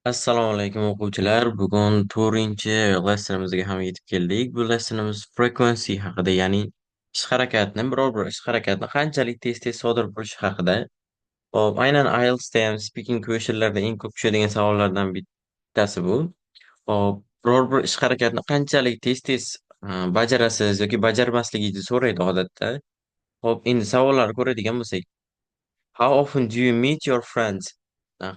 Assalomu alaykum o'quvchilar. Bugun 4-lessonimizga ham yetib keldik. Bu lessonimiz frequency haqida, ya'ni biror bir ish harakatni qanchalik tez-tez sodir bo'lishi haqida. Hop, aynan IELTS'da ham speaking question'larda eng ko'p tushadigan savollardan bittasi bu. Hop, biror bir ish harakatni qanchalik tez-tez bajarasiz yoki bajarmasligingizni so'raydi odatda. Hop, endi savollarni ko'radigan bo'lsak, How often do you meet your friends?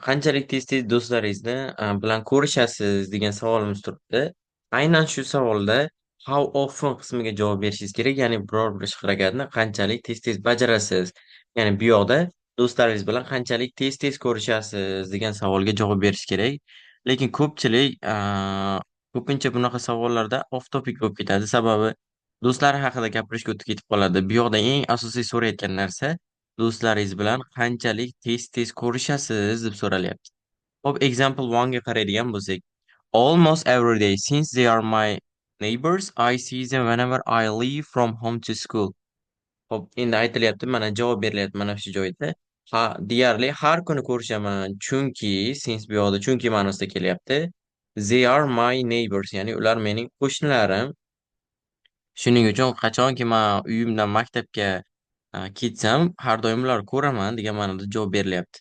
Qanchalik tez-tez do'stlaringizni bilan ko'rishasiz degan savolimiz turibdi. Aynan shu savolda how often qismiga javob berishingiz kerak. Ya'ni biror bir ish harakatni qanchalik tez-tez bajarasiz. Ya'ni bu yoqda do'stlaringiz bilan qanchalik tez-tez ko'rishasiz degan savolga javob berish kerak. Lekin ko'pchilik ko'pincha bunaqa savollarda off topic bo'lib ketadi. Sababi do'stlari haqida gapirishga o'tib ketib qoladi. Bu yoqda eng asosiy so'rayotgan narsa do'stlaringiz bilan qanchalik tez-tez ko'rishasiz deb so'ralyapti. Hop, example 1 ga qaraydigan bo'lsak, almost every day since they are my neighbors, I see them whenever I leave from home to school. Hop, endi aytilyapti, mana javob berilyapti mana shu joyda. Deyarli har kuni ko'rishaman, chunki since bu yoqda chunki ma'nosida kelyapti. They are my neighbors, ya'ni ular mening qo'shnilarim. Shuning uchun qachonki men uyimdan maktabga ketsam, har doim ularni ko'raman degan ma'noda javob berilyapti.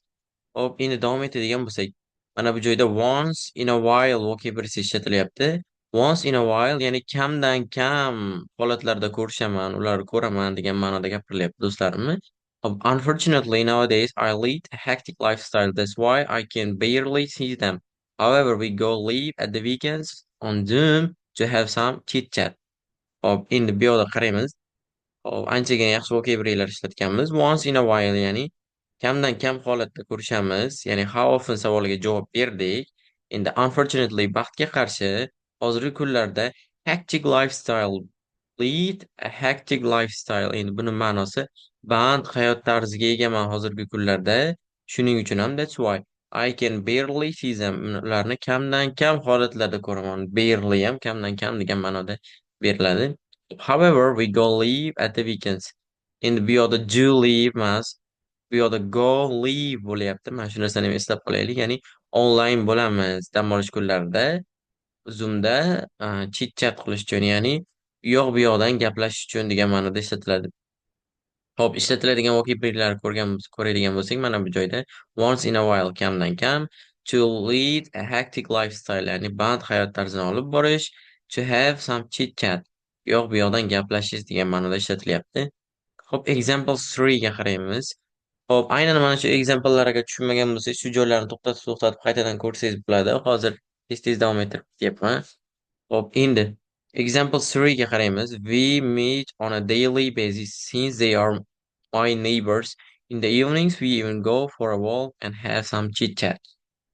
Hop, endi davom etadigan bo'lsak, mana bu joyda once in a while vocabulary ishlatilyapti. Once in a while, ya'ni kamdan kam holatlarda ko'rishaman, ularni ko'raman degan ma'noda gapirilyapti do'stlarimni. Hop, unfortunately nowadays I lead a hectic lifestyle. That's why I can barely see them. However, we go live at the weekends on Zoom to have some chit chat. Hop, endi bu yoqda qaraymiz. Hop, anchagina yaxshi vocabulary'lar ishlatganmiz. Once in a while, ya'ni kamdan kam holatda ko'rishamiz. Ya'ni how often savoliga javob berdik. Endi unfortunately baxtga qarshi hozirgi kunlarda hectic lifestyle, lead a hectic lifestyle. Endi buni ma'nosi band hayot tarziga egaman hozirgi kunlarda. Shuning uchun ham that's why I can barely see them. Ularni kamdan kam holatlarda ko'raman. Barely ham kamdan kam degan ma'noda beriladi. However, we go live at the weekends. Endi bu yoqda do live emas, bu yoqda go live bo'lyapti. Mana shu narsani ham eslab qolaylik. Ya'ni onlayn bo'lamiz dam olish kunlarida Zoom'da chit chat qilish uchun, ya'ni u yoq bu yoqdan gaplashish uchun degan ma'noda ishlatiladi. Hop, ishlatiladigan vocabulary'larni ko'radigan bo'lsak, mana bu joyda once in a while kamdan kam, to lead a hectic lifestyle, ya'ni band hayot tarzini olib borish, to have some chit chat, yoq bu yoqdan gaplashish degan ma'noda ishlatilyapti. Hop, example 3 ga qaraymiz. Hop, aynan mana shu example'larga tushunmagan bo'lsangiz, shu joylarni to'xtatib qaytadan ko'rsangiz bo'ladi. Hozir tez-tez davom ettirib ketyapman. Hop, endi example 3 ga qaraymiz. We meet on a daily basis since they are my neighbors. In the evenings we even go for a walk and have some chit chat.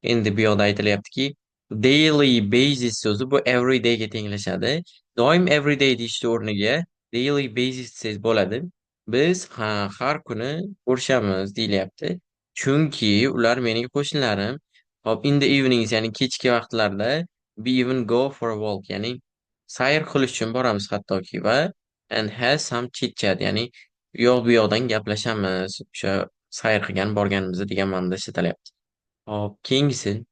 Endi bu yoqda aytilyaptiki, daily basis so'zi bu everyday ga tenglashadi. Doim everyday deyishni o'rniga daily basis desangiz bo'ladi. Biz har kuni ko'rishamiz deyilyapti. Chunki ular mening qo'shnilarim. Hop, in the evenings, ya'ni kechki vaqtlarda we even go for a walk, ya'ni sayr qilish uchun boramiz hattoki, va and has some chit chat, ya'ni u yoq bu yoqdan gaplashamiz o'sha sayr qilgan borganimizda degan ma'noda ishlatilyapti. Hop, keyingisi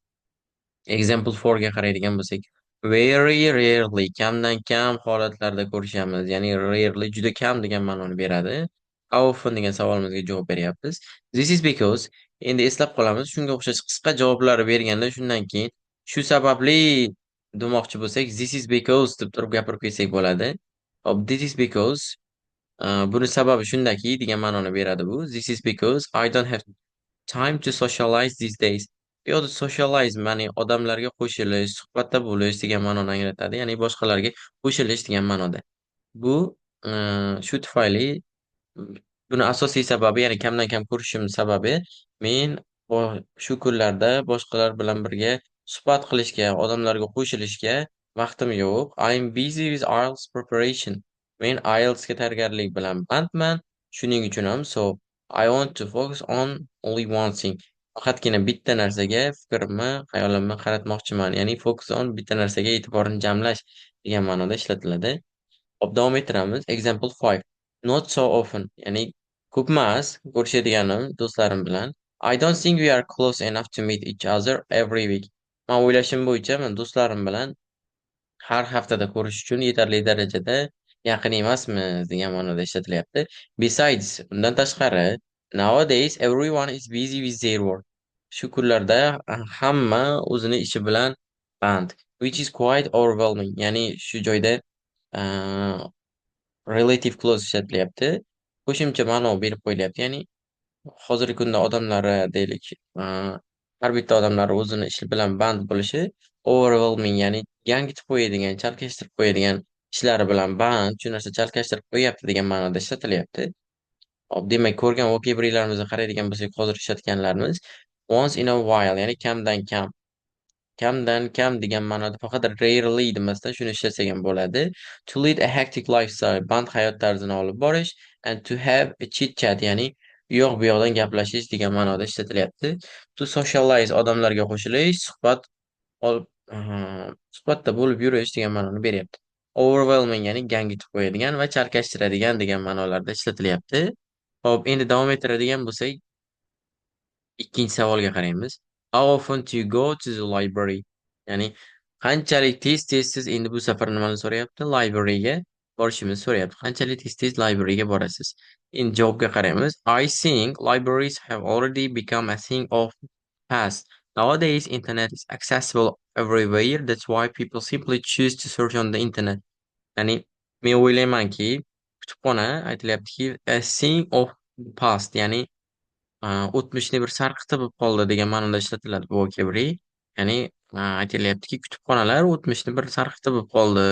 example 4 ga qaraydigan bo'lsak, very rarely, kamdan kam holatlarda ko'rishamiz, ya'ni rarely juda kam degan ma'noni beradi. How often degan savolimizga javob beryapmiz. This is because, endi eslab qolamiz, shunga o'xshash qisqa javoblar berganda shundan keyin shu sababli demoqchi bo'lsak, this is because deb turib gapirib ketsak bo'ladi. Hop, this is because, buni sababi shundaki degan ma'noni beradi bu. This is because I don't have time to socialize these days. Bu yoqda socialize, ya'ni odamlarga qo'shilish, suhbatda bo'lish degan ma'noni anglatadi. Ya'ni boshqalarga qo'shilish degan ma'noda. Bu shu tufayli, buni asosiy sababi, ya'ni kamdan kam ko'rishim sababi, men shu kunlarda boshqalar bilan birga suhbat qilishga, odamlarga qo'shilishga vaqtim yo'q. I'm busy with IELTS preparation. Men IELTSga tayyorgarlik bilan bandman. Shuning uchun ham I want to focus on only one thing. Faqatgina bitta narsaga fikrimni, hayolimni qaratmoqchiman. Ya'ni focus on, bitta narsaga e'tiborni jamlash degan ma'noda ishlatiladi. Hop, davom ettiramiz. Example 5. Not so often. Ya'ni ko'p emas ko'rishadiganim do'stlarim bilan. I don't think we are close enough to meet each other every week. Men o'ylashim bo'yicha men do'stlarim bilan har haftada ko'rish uchun yetarli darajada yaqin emasmiz degan ma'noda ishlatilyapti. Besides, undan tashqari, nowadays everyone is busy with their work. Shu kunlarda hamma o'zini ishi bilan band, which is quite overwhelming. Ya'ni shu joyda uh, relative clause ishlatilyapti. Qo'shimcha ma'no berib qo'yilyapti. Ya'ni hozirgi kunda odamlari deylik, har bitta odamlar o'zini ishi bilan band bo'lishi overwhelming, ya'ni gangitib qo'yadigan, chalkashtirib qo'yadigan ishlari bilan band, shu narsa chalkashtirib qo'yyapti degan ma'noda ishlatilyapti. Hop, demak, ko'rgan vocabulary'larimizga qaraydigan bo'lsak, hozir ishlatganlarimiz once in a while, ya'ni kamdan kam. Kamdan kam degan ma'noda faqat rarely demasdan shuni ishlasak ham bo'ladi. To lead a hectic lifestyle, band hayot tarzini olib borish, and to have a chit chat, ya'ni u yoq bu yoqdan gaplashish degan ma'noda ishlatilyapti. To socialize, odamlarga qo'shilish, olib suhbatda bo'lib yurish degan ma'noni beryapti. Overwhelming, ya'ni gangitib qo'yadigan va chalkashtiradigan degan ma'nolarda ishlatilyapti. Hop, endi davom ettiradigan bo'lsak, ikkinchi savolga qaraymiz. How often do you go to the library? Ya'ni qanchalik tez siz endi bu safar nimani so'rayapti? Libraryga borishimizni so'rayapti. Qanchalik tez libraryga borasiz? Endi javobga qaraymiz. I think libraries have already become a thing of past. Nowadays, internet is accessible everywhere. That's why people simply choose to search on the internet. Ya'ni men o'ylaymanki, kutubxona aytilyaptiki, a thing of past, ya'ni o'tmishni bir sarqiti bo'lib qoldi degan ma'noda ishlatiladi bu vocabulary. Ya'ni aytilyaptiki, kutubxonalar o'tmishni bir sarqiti bo'lib qoldi,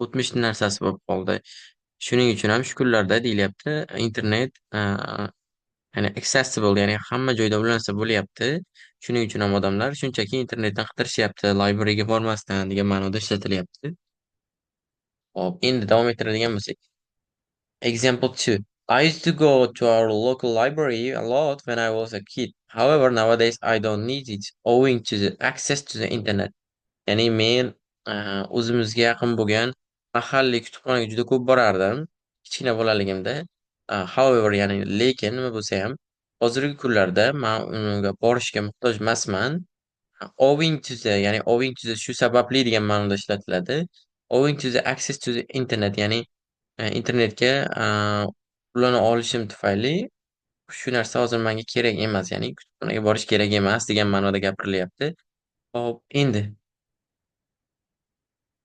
o'tmishni narsasi bo'lib qoldi. Shuning uchun ham shu kunlarda deyilyapti, internet ya'ni accessible, ya'ni hamma joyda ulansa bo'lyapti. Shuning uchun ham odamlar shunchaki internetdan qidirishyapti, libraryga bormasdan degan ma'noda ishlatilyapti. Hop, endi davom ettiradigan bo'lsak, example 2. I used to go to our local library a lot when I was a kid. However, nowadays I don't need it owing to the access to the internet. Ya'ni men o'zimizga yaqin bo'lgan mahalliy kutubxonaga juda ko'p borardim kichkina bolaligimda. However, ya'ni lekin nima bo'lsa ham hozirgi kunlarda men unga borishga muhtoj emasman. Owing to the, ya'ni owing to the shu sababli degan ma'noda ishlatiladi. Owing to the access to the internet, ya'ni internetga ulana olishim tufayli shu narsa hozir menga kerak emas, ya'ni kutubxonaga borish kerak emas degan ma'noda gapirilyapti. Hop, endi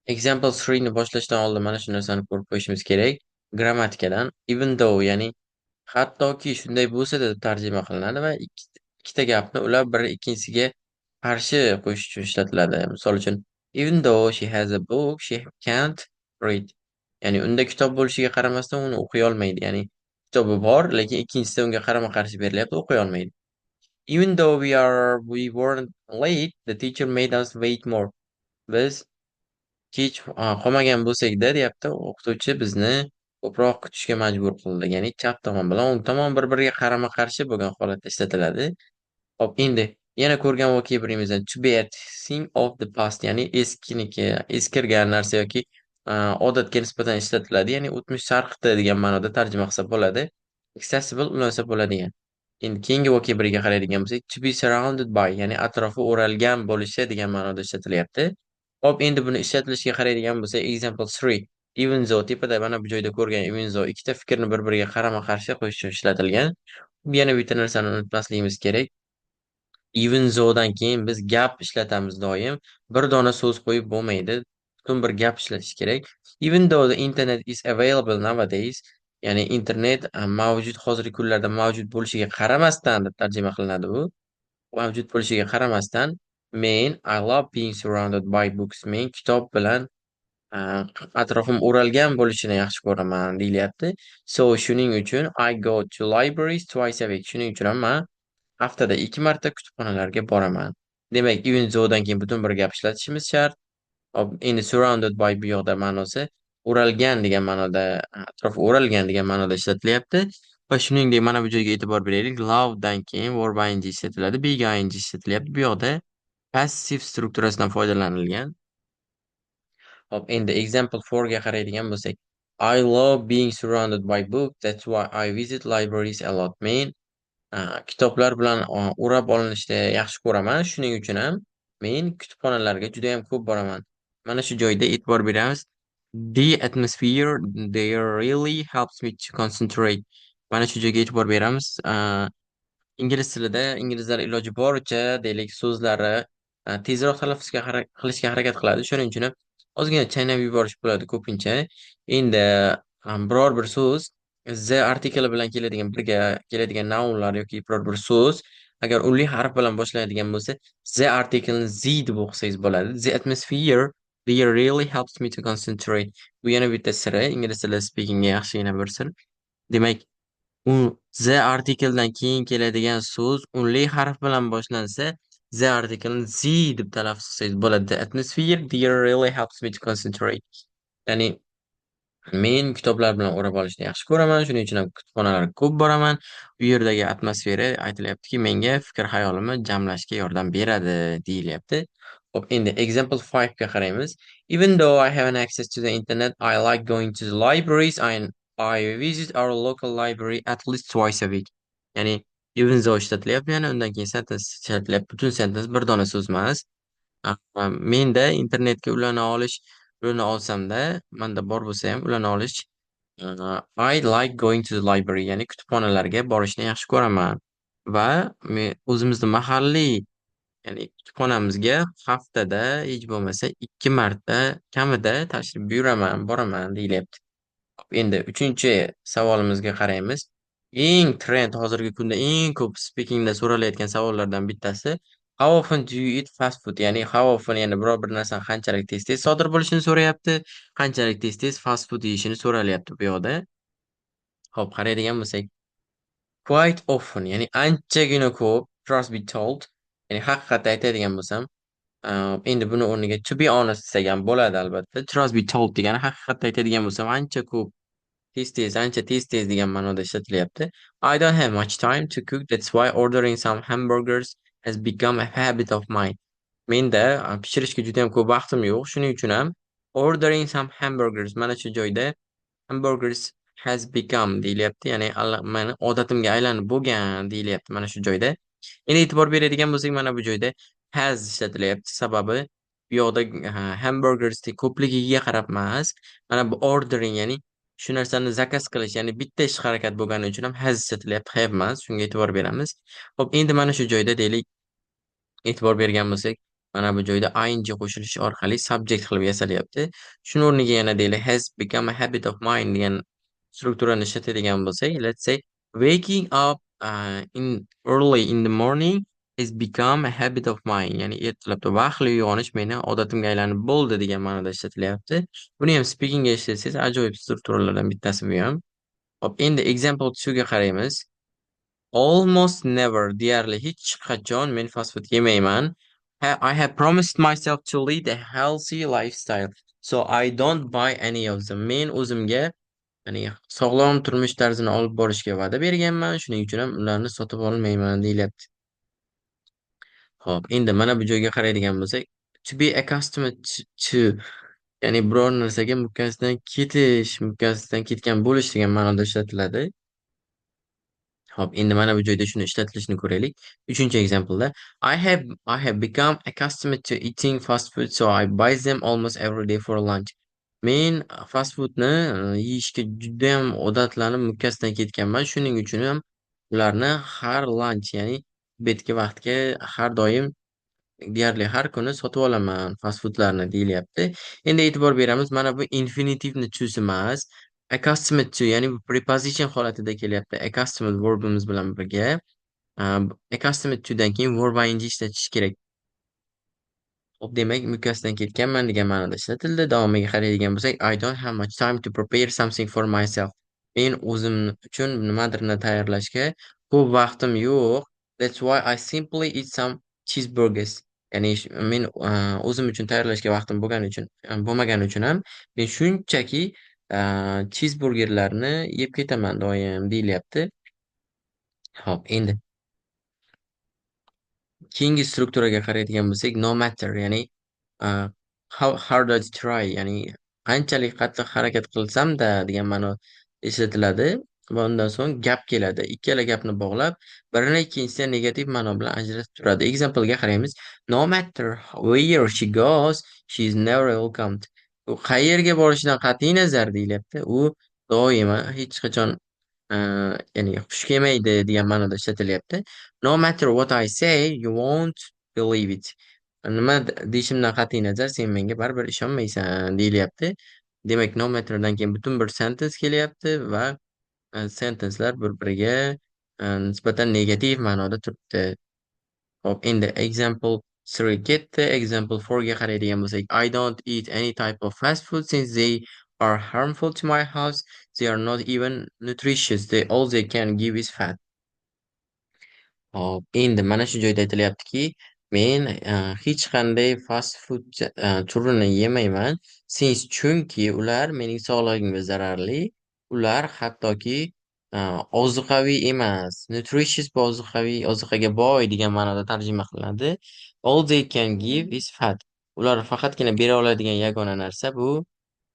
example 3 ni boshlashdan oldin mana shu narsani ko'rib qo'yishimiz kerak. Grammatikadan even though, ya'ni hattoki shunday bo'lsa-da deb tarjima qilinadi va ikkita gapni ular biri ikkinchisiga qarshi qo'yish uchun ishlatiladi. Misol uchun, even though she has a book, she can't read. Ya'ni unda kitob bo'lishiga qaramasdan uni o'qiy olmaydi. Ya'ni kitobi bor, lekin ikkinchisida unga qarama-qarshi berilyapti, o'qiy olmaydi. Even though we weren't late, the teacher made us wait more. Biz kech qolmagan bo'lsak-da, deyapti, o'qituvchi bizni ko'proq kutishga majbur qildi. Ya'ni chap tomon bilan o'ng tomon bir-biriga qarama-qarshi bo'lgan holatda ishlatiladi. Hop, endi yana ko'rgan vokabularimizdan to be a thing of the past, ya'ni eskiniki, eskirgan narsa yoki odatga nisbatan ishlatiladi. Ya'ni o'tmish sarqiti degan ma'noda tarjima qilsa bo'ladi. Accessible ulansa bo'ladigan. Endi keyingi vocabulary'ga qaraydigan bo'lsak, to be surrounded by, ya'ni atrofi o'ralgan bo'lishi degan ma'noda ishlatilyapti. Hop, endi buni ishlatilishiga qaraydigan bo'lsak, example 3. Even though, tepada mana bu joyda ko'rgan even though ikkita fikrni bir-biriga qarama-qarshi qo'yish uchun ishlatilgan. Yana bitta narsani unutmasligimiz kerak. Even though dan keyin biz gap ishlatamiz doim. Bir dona so'z qo'yib bo'lmaydi. Butun bir gap ishlatish kerak. Even though the internet is available nowadays, ya'ni internet mavjud, hozirgi kunlarda mavjud bo'lishiga qaramasdan deb tarjima qilinadi bu. Mavjud bo'lishiga qaramasdan, men I love being surrounded by books. Men kitob bilan atrofim o'ralgan bo'lishini yaxshi ko'raman deyilyapti. So, shuning uchun I go to libraries twice a week. Shuning uchun ham men haftada 2 marta kutubxonalarga boraman. Demak, even though dan keyin butun bir gap ishlatishimiz shart. Hop, endi surrounded by bu yoqda ma'nosi o'ralgan degan ma'noda, atrof o'ralgan degan ma'noda ishlatilyapti. Va shuningdek, mana bu joyga e'tibor beraylik. Love dan keyin verb ing ishlatiladi, big ing ishlatilyapti. Bu yoqda passive strukturasidan foydalanilgan. Hop, endi example 4 ga qaraydigan bo'lsak, I love being surrounded by books. That's why I visit libraries a lot. Men kitoblar bilan o'rab olinishni yaxshi ko'raman. Shuning uchun ham Men kutubxonalarga juda ham ko'p boraman. Mana shu joyda e'tibor beramiz. The atmosphere there really helps me to concentrate. Mana shu joyga e'tibor beramiz. Ingliz tilida inglizlar iloji boricha deylik so'zlari tezroq talaffuzga qilishga harakat qiladi. Shuning uchun ham ozgina chaynab yuborish bo'ladi ko'pincha. Endi biror bir so'z the artikli bilan keladigan birga keladigan nounlar yoki biror bir so'z agar unli harf bilan boshlaydigan bo'lsa, the artiklni z deb o'qisangiz bo'ladi. The atmosphere there really helps me to concentrate. Bu yana bitta siri, ingliz tili speakingga yaxshigina bir sir. Demak, u the artikeldan keyin keladigan so'z unli harf bilan boshlansa, the artikelni z deb talaffuz qilsangiz bo'ladi. The atmosphere there really helps me to concentrate. Ya'ni men kitoblar bilan o'rab olishni yaxshi ko'raman, shuning uchun ham kutubxonalarga ko'p boraman. U yerdagi atmosfera aytilyaptiki, menga fikr-hayolimni jamlashga yordam beradi, deyilyapti. Hop, endi example 5 ga qaraymiz. Even though I haven't access to the internet, I like going to the libraries and I visit our local library at least twice a week. Ya'ni even though ishlatilyapti, yana undan keyin sentence ishlatilyapti. Butun sentence bir dona so'z emas. Menda internetga ulana olsamda, manda bor bo'lsa ham ulana olish I like going to the library, ya'ni kutubxonalarga borishni yaxshi ko'raman va men o'zimizni mahalliy, ya'ni kutubxonamizga haftada hech bo'lmasa 2 marta kamida tashrif buyuraman, boraman deyilyapti. Endi uchinchi savolimizga qaraymiz. Eng trend hozirgi kunda eng ko'p speakingda so'ralayotgan savollardan bittasi How often do you eat fast food? Ya'ni how often, ya'ni biror bir narsani qanchalik tez-tez sodir bo'lishini so'rayapti, qanchalik tez-tez fast food yeyishini so'ralyapti bu yoqda. Hop, qaraydigan bo'lsak, quite often, ya'ni anchagina ko'p, trust be told, ya'ni haqiqatni aytadigan bo'lsam, endi buni o'rniga to be honest desak ham bo'ladi albatta. Trust be told degani haqiqatni aytadigan bo'lsam ancha ko'p, tez-tez, ancha tez-tez degan ma'noda ishlatilyapti. I don't have much time to cook, that's why ordering some hamburgers has become a habit of mine. Menda pishirishga juda ham ko'p vaqtim yo'q. Shuning uchun ham ordering some hamburgers, mana shu joyda hamburgers has become deyilyapti. Ya'ni mani odatimga aylanib bo'lgan deyilyapti mana shu joyda. Endi e'tibor beradigan bo'lsak, mana bu joyda has ishlatilyapti. Sababi bu yoqda hamburgers ko'pligiga qarab emas. Mana bu ordering, ya'ni shu narsani zakaz qilish, ya'ni bitta ish harakat bo'lgani uchun ham has ishlatilyapti, have emas. Shunga e'tibor beramiz. Xo'p, endi mana shu joyda deylik, e'tibor bergan bo'lsak, mana bu joyda ing qo'shilishi orqali subject qilib yasalyapti. Shuni o'rniga yana deylik has become a habit of mine degan strukturani ishlatadigan bo'lsak, let's say waking up in early in the morning has become a habit of mine. Ya'ni ertalabda vaqtli uyg'onish meni odatimga aylanib bo'ldi degan ma'noda ishlatilyapti. Buni ham speakingga ishlatsangiz ajoyib strukturalardan bittasi bu ham. Hop, endi example 2 ga qaraymiz. Almost never, deyarli hech qachon men fast food yemayman. I have promised myself to lead a healthy lifestyle, so I don't buy any of them. Men o'zimga, ya'ni sog'lom turmush tarzini olib borishga va'da berganman, shuning uchun ham ularni sotib olmayman deyilyapti. Xo'p, endi mana bu joyga qaraydigan bo'lsak, to be accustomed to, ya'ni biror narsaga mukkasidan ketgan bo'lish degan ma'noda ishlatiladi. Hop, endi mana bu joyda shuni ishlatilishini ko'raylik. 3-exampleda I have become accustomed to eating fast food, so I buy them almost every day for lunch. Men fast foodni yeyishga juda ham odatlanib mukkasidan ketganman. Shuning uchun ham ularni har lunch, ya'ni obedgi vaqtga har doim deyarli har kuni sotib olaman fast foodlarni deyilyapti. Endi e'tibor beramiz, mana bu infinitivni cho'si emas, accustomed to, ya'ni bu preposition holatida kelyapti. Accustomed verbimiz bilan birga accustomed to'dan keyin verb ing ishlatish kerak. Hop, demak mukkasidan ketganman degan ma'noda ishlatildi. Davomiga qaraydigan bo'lsak, I don't have much time to prepare something for myself. Men o'zim uchun nimadirni tayyorlashga ko'p vaqtim yo'q. That's why I simply eat some cheeseburgers. Ya'ni men o'zim uchun tayyorlashga vaqtim bo'lmagani uchun ham men shunchaki cheeseburgerlarni yeb ketaman doim deyilyapti. Hop, endi keyingi strukturaga qaraydigan bo'lsak, no matter, ya'ni how hard I try, ya'ni qanchalik qattiq harakat qilsam-da degan ma'no ishlatiladi. va undan so'ng gap keladi. Ikkala gapni bog'lab, birini ikkinchisidan negativ ma'no bilan ajratib turadi. Example'ga qaraymiz. No matter where she goes, she is never welcomed. U qayerga borishidan qat'iy nazar deyilyapti. U doimo hech qachon e, ya'ni xush kelmaydi degan ma'noda ishlatilyapti. No matter what I say, you won't believe it. Nima deyishimdan qat'iy nazar, sen menga baribir ishonmaysan deyilyapti. Demak, no matterdan keyin butun bir sentence kelyapti va sentencelar bir-biriga nisbatan negativ ma'noda turibdi. Hop, endi example 3 ketdi. Example 4 ga qaraydigan bo'lsak, I don't eat any type of fast food since they are harmful to my health. They are not even nutritious. All they can give is fat. Hop, endi mana shu joyda aytilyaptiki, men hech qanday fast food turini yemayman. Chunki ular mening sog'lig'imga zararli. Ular hattoki ozuqaviy emas. Nutritious bu ozuqaga boy degan ma'noda tarjima qilinadi. All they can give is fat. Ular faqatgina bera oladigan yagona narsa bu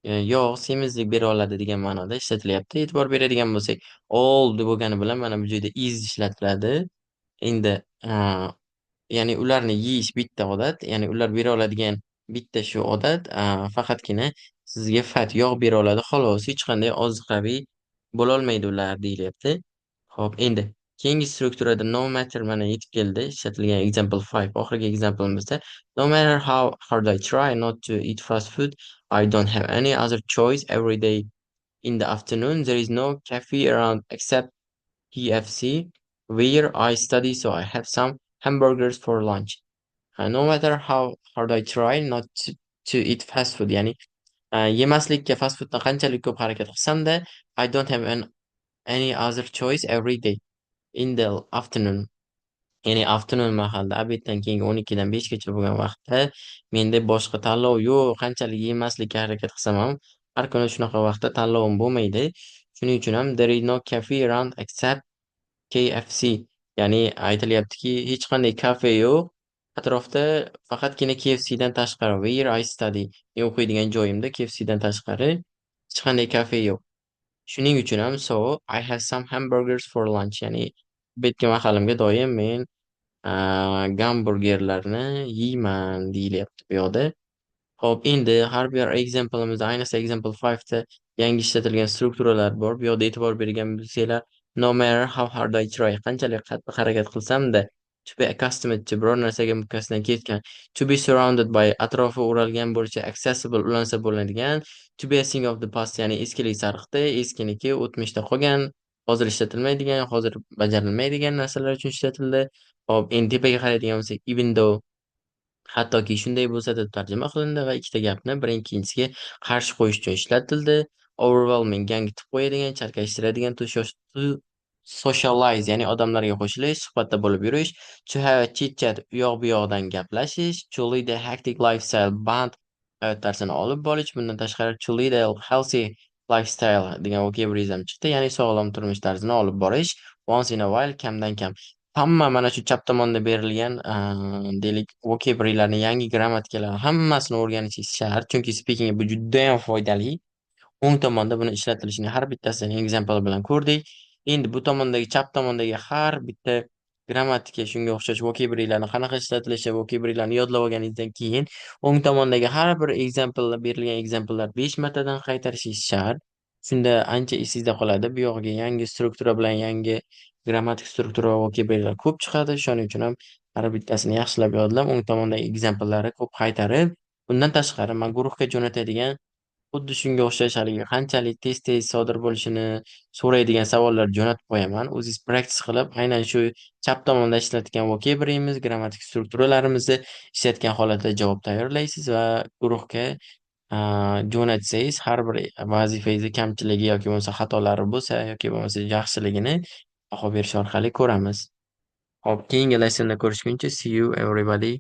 yog', semizlik bera oladi degan ma'noda ishlatilyapti. E'tibor beradigan bo'lsak, all bo'lgani bilan mana bu joyda is ishlatiladi. Endi, ya'ni ularni yeyish bitta odat, ya'ni ular bera oladigan bitta shu odat, faqatgina sizga fat, yog' bera oladi xolos. Hech qanday ozuqaviy bo'lolmaydi ular deyilyapti. Xo'p, endi keyingi strukturada no matter mana yetib keldi. Ishlatilgan example 5 oxirgi example'imizda no matter how hard I try not to eat fast food, I don't have any other choice every day in the afternoon. There is no cafe around except KFC, where I study, so I have some hamburgers for lunch. No matter how hard I try not to eat fast food, ya'ni yemaslikka fast fooddan qanchalik ko'p harakat qilsam-da, I don't have any other choice every day in the afternoon. Ya'ni afternoon mahalda obeddan keyingi 12dan 5gacha bo'lgan vaqtda menda boshqa tanlov yo'q. Qanchalik yemaslikka harakat qilsam ham har kuni shunaqa vaqtda tanlovim bo'lmaydi. Shuning uchun ham there is no cafe around except KFC, ya'ni aytilyaptiki, hech qanday kafe yo'q. Atrofda faqatgina KFCdan tashqari where I study, men o'qiydigan joyimda KFCdan tashqari hech qanday kafe yo'q. Shuning uchun ham so I have some hamburgers for lunch, ya'ni obedga mahalimga doim men gamburgerlarni yeyman deyilyapti bu yoqda. Xo'p, endi har bir example'imizda, ayniqsa example 5 da yangi ishlatilgan strukturalar bor. Bu yoqda e'tibor bergan bo'lsanglar, no matter how hard I try, qanchalik qattiq harakat qilsam-da, to be accustomed to, biror narsaga mukkasidan ketgan, to be surrounded by, atrofi o'ralgan bo'lishi, accessible, ulansa bo'ladigan, to be a thing of the past, ya'ni eskilik sariqda, eskiniki o'tmishda qolgan, hozir ishlatilmaydigan, hozir bajarilmaydigan narsalar uchun ishlatildi. Hop, endi tepaga qaraydigan bo'lsak, even though, hattoki shunday bo'lsa deb tarjima qilindi va ikkita gapni birin-ikkinchisiga qarshi qo'yish uchun ishlatildi. Overwhelming gangitib qo'yadigan, chalkashtiradigan, to socialize, ya'ni odamlarga qo'shilish, suhbatda bo'lib yurish. To have a chit chat, u yoq bu yoqdan gaplashish. To lead a hectic lifestyle, band hayot tarzini olib borish. Bundan tashqari to lead a healthy lifestyle degan vokabulizm chiqdi, ya'ni sog'lom turmush tarzini olib borish. Once in a while, kamdan kam. Hamma mana shu chap tomonda berilgan, deylik, vokabulyalarni, yangi grammatikalarni hammasini o'rganishingiz shart. Chunki speaking bu judayam foydali. O'ng tomonda buni ishlatilishining har bittasini example bilan ko'rdik. Endi bu tomondagi, chap tomondagi har bitta grammatika, shunga o'xshash vokabulyalarni qanaqa ishlatilishi, vokabulyalarni yodlab olganingizdan keyin o'ng tomondagi har bir berilgan example'lar 5 martadan qaytarishingiz shart. Shunda ancha esingizda qoladi. Bu yog'iga yangi struktura bilan yangi grammatik struktura va vokabulyalar ko'p chiqadi. Shuning uchun ham har bittasini yaxshilab yodlab, o'ng tomondagi example'larni ko'p qaytarib, bundan tashqari men guruhga jo'natadigan xuddi shunga o'xshash haligi qanchalik tez-tez sodir bo'lishini so'raydigan savollar jo'natib qo'yaman. O'zingiz practice qilib, aynan shu chap tomonda ishlatgan vokabularimiz, grammatik strukturalarimizni ishlatgan holatda javob tayyorlaysiz va guruhga jo'natsangiz, har bir vazifangizni kamchiligi yoki bo'lmasa xatolari bo'lsa, yoki bo'lmasa yaxshiligini baho berish orqali ko'ramiz. Hop, keyingi lessonda ko'rishguncha, see you everybody.